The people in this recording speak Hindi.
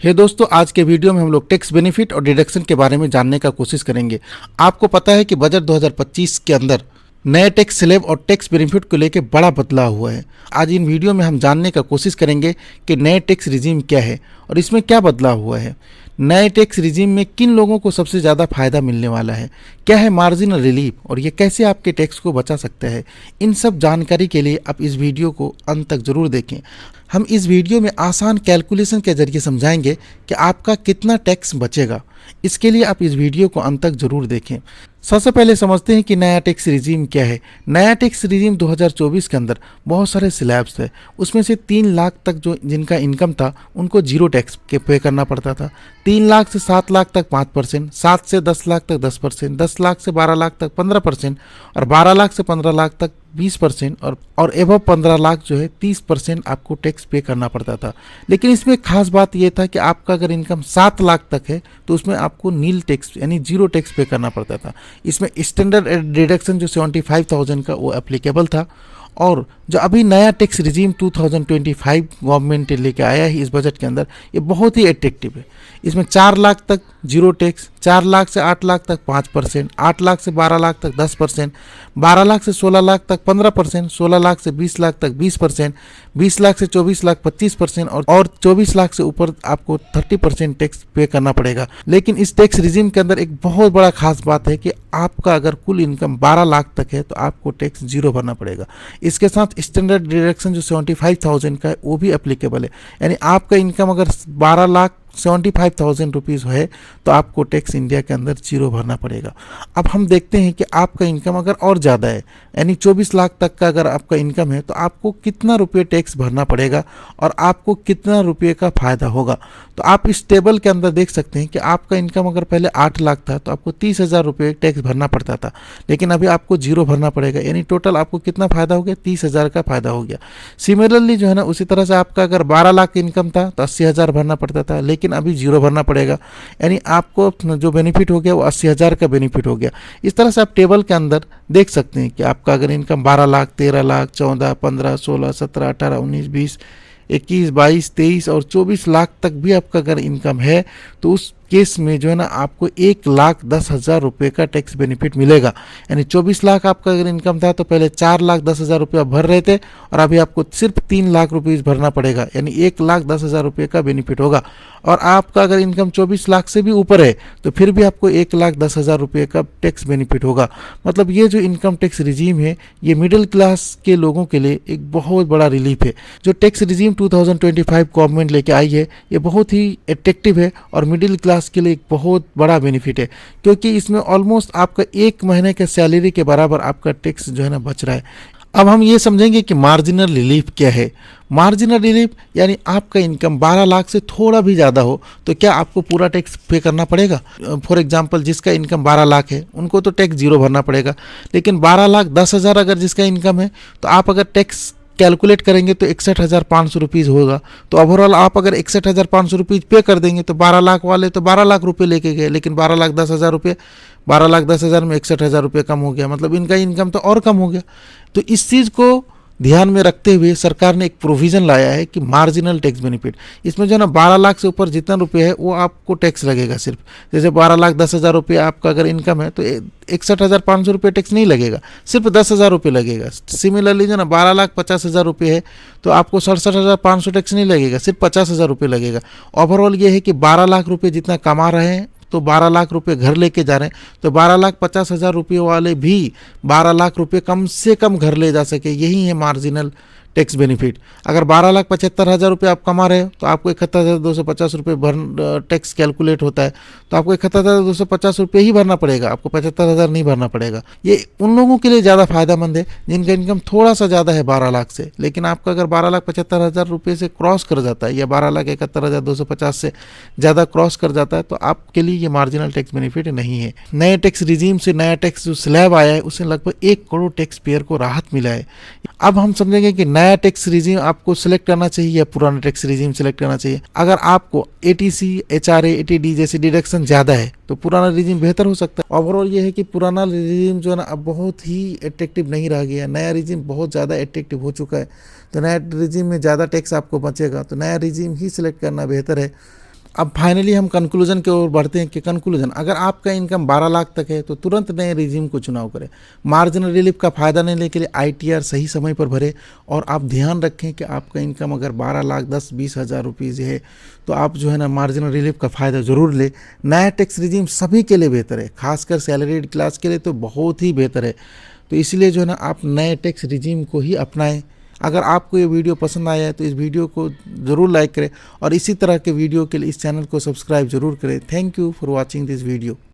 हे दोस्तों, आज के वीडियो में हम लोग टैक्स बेनिफिट और डिडक्शन के बारे में जानने का कोशिश करेंगे। आपको पता है कि बजट 2025 के अंदर नए टैक्स स्लैब और टैक्स बेनिफिट को लेकर बड़ा बदलाव हुआ है। आज इन वीडियो में हम जानने का कोशिश करेंगे कि नए टैक्स रिजीम क्या है और इसमें क्या बदलाव हुआ है। नए टैक्स रिजीम में किन लोगों को सबसे ज़्यादा फायदा मिलने वाला है, क्या है मार्जिनल रिलीफ और ये कैसे आपके टैक्स को बचा सकता है। इन सब जानकारी के लिए आप इस वीडियो को अंत तक ज़रूर देखें। हम इस वीडियो में आसान कैलकुलेशन के जरिए समझाएंगे कि आपका कितना टैक्स बचेगा। इसके लिए आप इस वीडियो को अंत तक ज़रूर देखें। सबसे पहले समझते हैं कि नया टैक्स रिजीम क्या है। नया टैक्स रिजीम 2024 के अंदर बहुत सारे स्लैब्स है। उसमें से 3 लाख तक जो जिनका इनकम था उनको जीरो टैक्स के पे करना पड़ता था। 3 लाख से 7 लाख तक 5%, 7 से 10 लाख तक 10%, 10 लाख से 12 लाख तक 15% और 12 लाख से 15 लाख तक 20% और एबव 15 लाख जो है 30% आपको टैक्स पे करना पड़ता था। लेकिन इसमें खास बात यह था कि आपका अगर इनकम 7 लाख तक है तो उसमें आपको नील टैक्स यानी जीरो टैक्स पे करना पड़ता था। इसमें स्टैंडर्ड डिडक्शन जो 75,000 का वो एप्लीकेबल था। और जो अभी नया टैक्स रिजीम 2025 गवर्नमेंट लेके आया है इस बजट के अंदर, ये बहुत ही एट्रैक्टिव है। इसमें 4 लाख तक जीरो टैक्स, 4 लाख से 8 लाख तक 5%, 8 लाख से 12 लाख तक 10%, 12 लाख से 16 लाख तक 15%, 16 लाख से 20 लाख तक 20%, 20 लाख से 24 लाख 25% और 24 लाख से ऊपर आपको 30% टैक्स पे करना पड़ेगा। लेकिन इस टैक्स रिजीम के अंदर एक बहुत बड़ा खास बात है कि आपका अगर कुल इनकम 12 लाख तक है तो आपको टैक्स जीरो भरना पड़ेगा। इसके साथ स्टैंडर्ड डिडक्शन जो 75,000 का है वो भी एप्लीकेबल है। यानी आपका इनकम अगर 12,75,000 रुपीज़ है तो आपको टैक्स इंडिया के अंदर जीरो भरना पड़ेगा। अब हम देखते हैं कि आपका इनकम अगर और ज़्यादा है यानी 24 लाख तक का अगर आपका इनकम है तो आपको कितना रुपये टैक्स भरना पड़ेगा और आपको कितना रुपये का फ़ायदा होगा। तो आप इस टेबल के अंदर देख सकते हैं कि आपका इनकम अगर पहले 8 लाख था तो आपको 30,000 रुपये टैक्स भरना पड़ता था, लेकिन अभी आपको जीरो भरना पड़ेगा। यानी टोटल आपको कितना फ़ायदा हो गया, 30,000 का फ़ायदा हो गया। सिमिलरली जो है ना, उसी तरह से आपका अगर 12 लाख इनकम था तो 80,000 भरना पड़ता था, लेकिन अभी जीरो भरना पड़ेगा। यानी आपको जो बेनिफिट हो गया वो 80,000 का बेनिफिट हो गया। इस तरह से आप टेबल के अंदर देख सकते हैं कि आपका अगर इनकम 12 लाख, 13 लाख, 14, 15, 16, 17, 18, 19, 20, 21, 22, 23 और 24 लाख तक भी आपका अगर इनकम है तो उस केस में जो है ना आपको 1,10,000 रुपये का टैक्स बेनिफिट मिलेगा। यानी 24 लाख आपका अगर इनकम था तो पहले 4,10,000 रुपया भर रहे थे और अभी आपको सिर्फ 3 लाख रुपये भरना पड़ेगा, यानी 1,10,000 रुपये का बेनिफिट होगा। और आपका अगर इनकम 24 लाख से भी ऊपर है तो फिर भी आपको 1,10,000 रुपये का टैक्स बेनिफिट होगा। मतलब ये जो इनकम टैक्स रिजीम है ये मिडिल क्लास के लोगों के लिए एक बहुत बड़ा रिलीफ है। जो टैक्स रिजीम 2025 गवर्नमेंट लेके आई है ये बहुत ही एट्रैक्टिव है और मिडिल क्लास के लिए एक बहुत बड़ा बेनिफिट है, क्योंकि इसमें ऑलमोस्ट आपका 1 महीने के सैलरी के बराबर आपका टैक्स जो है ना बच रहा है। अब हम ये समझेंगे कि मार्जिनल रिलीफ क्या है। मार्जिनल रिलीफ यानी आपका इनकम 12 लाख से थोड़ा भी ज़्यादा हो तो क्या आपको पूरा टैक्स पे करना पड़ेगा। फॉर एग्जांपल जिसका इनकम 12 लाख है उनको तो टैक्स जीरो भरना पड़ेगा, लेकिन 12,10,000 अगर जिसका इनकम है तो आप अगर टैक्स कैलकुलेट करेंगे तो 61,500 रुपीज़ होगा। तो ओवरऑल आप अगर 61,500 रुपीज़ पे कर देंगे तो 12 लाख वाले तो 12 लाख रुपए लेके गए, लेकिन 12,10,000 रुपये, 12,10,000 में 61,000 रुपये कम हो गया, मतलब इनका इनकम तो और कम हो गया। तो इस चीज़ को ध्यान में रखते हुए सरकार ने एक प्रोविज़न लाया है कि मार्जिनल टैक्स बेनिफिट, इसमें जो है ना 12 लाख से ऊपर जितना रुपये है वो आपको टैक्स लगेगा सिर्फ। जैसे 12,10,000 रुपये आपका अगर इनकम है तो 61,500 रुपये टैक्स नहीं लगेगा, सिर्फ 10,000 रुपये लगेगा। सिमिलरली जो ना 12,50,000 रुपये है तो आपको 67,500 टैक्स नहीं लगेगा, सिर्फ 50,000 रुपये लगेगा। ओवरऑल ये है कि 12 लाख रुपये जितना कमा रहे हैं तो 12 लाख रुपए घर लेके जा रहे हैं, तो 12,50,000 रुपये वाले भी 12 लाख रुपए कम से कम घर ले जा सके, यही है मार्जिनल टैक्स बेनिफिट। अगर 12,75,000 रुपये आप कमा रहे हो तो आपको 71,250 रुपये टैक्स कैलकुलेट होता है, तो आपको 71,250 रुपये ही भरना पड़ेगा, आपको 75,000 नहीं भरना पड़ेगा। ये उन लोगों के लिए ज़्यादा फायदेमंद है जिनका इनकम थोड़ा सा ज़्यादा है 12 लाख से, लेकिन आपका अगर 12,75,000 रुपये से क्रॉस कर जाता है या 12,71,250 से ज़्यादा क्रॉस कर जाता है तो आपके लिए ये मार्जिनल टैक्स बेनिफिट नहीं है। नए टैक्स रिजीम से नया टैक्स जो स्लैब आया है उससे लगभग 1 करोड़ टैक्स पेयर को राहत मिला है। अब हम समझेंगे कि नया टैक्स रिजीम आपको सिलेक्ट करना चाहिए या पुराना टैक्स रिजीम सिलेक्ट करना चाहिए। अगर आपको एटीसी, एचआरए, एटीडी जैसी डिडक्शन ज़्यादा है तो पुराना रिजीम बेहतर हो सकता है। ओवरऑल ये है कि पुराना रिजीम जो है ना अब बहुत ही एट्रैक्टिव नहीं रह गया, नया रिजीम बहुत ज़्यादा एट्रैक्टिव हो चुका है। तो नया रिजीम में ज़्यादा टैक्स आपको बचेगा, तो नया रिजीम ही सिलेक्ट करना बेहतर है। अब फाइनली हम कंक्लूजन की ओर बढ़ते हैं कि कंक्लूजन, अगर आपका इनकम 12 लाख तक है तो तुरंत नए रिजीम को चुनाव करें। मार्जिनल रिलीफ का फ़ायदा लेने के लिए आईटीआर सही समय पर भरें और आप ध्यान रखें कि आपका इनकम अगर 12 लाख 10-20 हज़ार रुपीज़ है तो आप जो है ना मार्जिनल रिलीफ का फ़ायदा ज़रूर लें। नया टैक्स रिजीम सभी के लिए बेहतर है, खासकर सैलरीड क्लास के लिए तो बहुत ही बेहतर है। तो इसलिए जो है ना आप नए टैक्स रिजीम को ही अपनाएं। अगर आपको ये वीडियो पसंद आया है तो इस वीडियो को ज़रूर लाइक करें और इसी तरह के वीडियो के लिए इस चैनल को सब्सक्राइब ज़रूर करें। Thank you for watching this video.